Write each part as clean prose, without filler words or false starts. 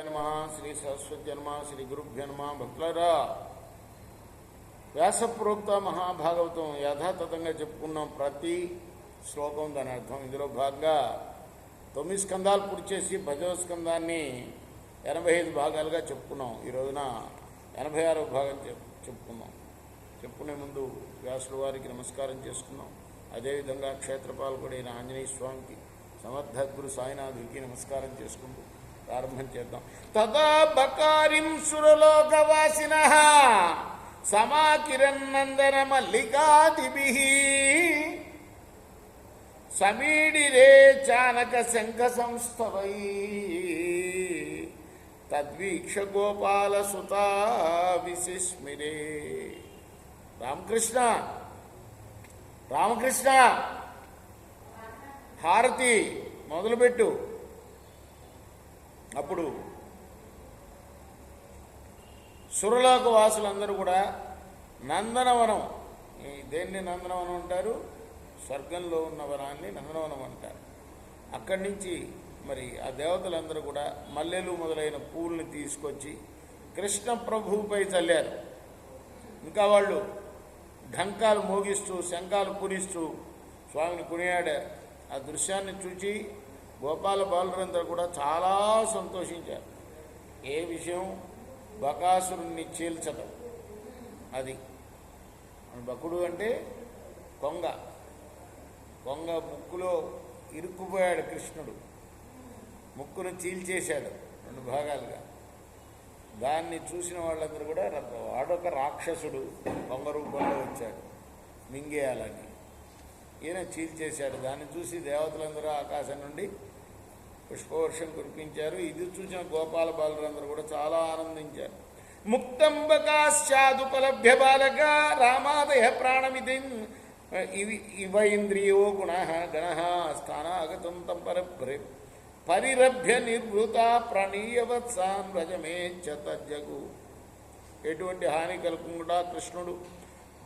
నమః. శ్రీ సరస్వతి నమః. శ్రీ గురుభ్యో నమః. భక్తులారా, వ్యాసప్రోక్త మహాభాగవతం యథాతథంగా చెప్పుకున్నాం. ప్రతి శ్లోకం దాని అర్థం. ఇందులో భాగంగా 9 స్కందాలు పూర్తి చేసి 10వ స్కందాన్ని 85 భాగాలుగా చెప్పుకున్నాం. ఈ రోజున 86వ భాగం చెప్పుకున్నాం. చెప్పుకునే ముందు వ్యాసుల వారికి నమస్కారం చేసుకున్నాం. అదేవిధంగా క్షేత్రపాలకుడైన ఆంజనేయ స్వామికి, సమర్థ గురు సాయినాథుడికి నమస్కారం చేసుకుంటూ ప్రారంభం చేద్దాం. తదా బకారిం సురలోకవాసినః సమాకిరన్నందన మల్లికాదిభిః సమీడిరే చానక శంఖ సంస్థవై తద్వీక్ష గోపాల సుతా విశిస్మిరే. రామకృష్ణ రామకృష్ణ హారతి మొదలుపెట్టు. అప్పుడు సురలోక వాసులందరూ కూడా నందనవనం, దేన్ని నందనవనం అంటారు? స్వర్గంలో ఉన్న వనాన్ని నందనవనం అంటారు. అక్కడి నుంచి మరి ఆ దేవతలందరూ కూడా మల్లెలు మొదలైన పూల్ని తీసుకొచ్చి కృష్ణ ప్రభువుపై చల్లారు. ఇంకా వాళ్ళు ఢంకాలు మోగిస్తూ శంఖాలు పూరిస్తూ స్వామిని కొనియాడారు. ఆ దృశ్యాన్ని చూచి గోపాల బాలురందరూ కూడా చాలా సంతోషించారు. ఏ విషయం? బకాసురుణ్ణి చీల్చడం. అది బకుడు అంటే కొంగ. కొంగ ముక్కులో ఇరుక్కుపోయాడు కృష్ణుడు. ముక్కును చీల్చేశాడు 2 భాగాలుగా. దాన్ని చూసిన వాళ్ళందరూ కూడా వాడొక రాక్షసుడు కొంగ రూపంలో వచ్చాడు మింగేయాలని. ఈయన చీల్చేశాడు. దాన్ని చూసి దేవతలందరూ ఆకాశం నుండి పుష్పవర్షం కురిపించారు. ఇది చూసిన గోపాల బాలురందరూ కూడా చాలా ఆనందించారు. ముక్తంబకాశ్చాదుపలభ్య బాలక రామాదయ ప్రాణమితి ఇవ ఇంద్రియో గుణ గణ స్థానాగతం తం పరిరభ్య నిర్వృత ప్రణీయవత్సాన్ భజమేచ్చతజ్జగు. ఎటువంటి హాని కలగకుండా కృష్ణుడు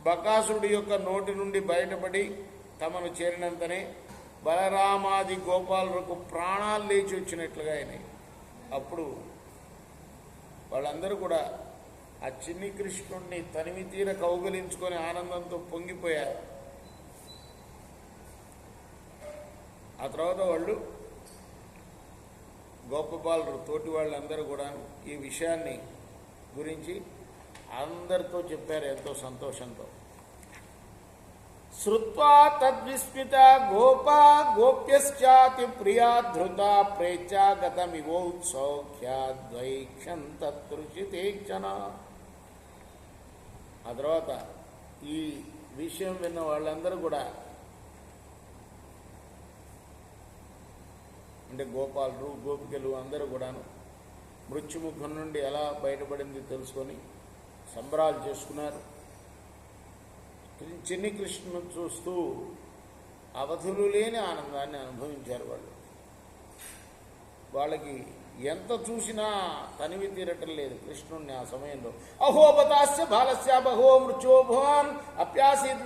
బకాసురుడి యొక్క నోటి నుండి బయటపడి తమను చేరినంతనే బలరామాది గోపాలులకు ప్రాణాలు లేచి వచ్చినట్లుగా అయినాయి. అప్పుడు వాళ్ళందరూ కూడా ఆ చిన్ని కృష్ణుడిని తనివి తీర కౌగలించుకొని ఆనందంతో పొంగిపోయారు. ఆ తర్వాత వాళ్ళు గోపబాలురు తోటి వాళ్ళందరూ కూడా ఈ విషయాన్ని గురించి అందరితో చెప్పారు ఎంతో సంతోషంతో. శ్రుత్వా తద్విస్మిత గోపా గోప్యశ్చాతి ప్రియాధృత ప్రేచ్ఛాగతమివోత్సౌఖ్యాద్వైక్షం తృషితే క్షణ. ఆ తర్వాత ఈ విషయం విన్న వాళ్ళందరూ కూడా, అంటే గోపాలుడు గోపికలు అందరూ కూడాను మృత్యుముఖం నుండి ఎలా బయటపడింది తెలుసుకొని సంబరాలు చేసుకున్నారు. చిన్ని కృష్ణును చూస్తూ అవధులు లేని ఆనందాన్ని అనుభవించారు. వాళ్ళకి ఎంత చూసినా తనివి తీరటం లేదు కృష్ణుణ్ణి ఆ సమయంలో. అహోబతాస్య బాలస్య బహో మృత్యో భవాన్ అప్యాసీత్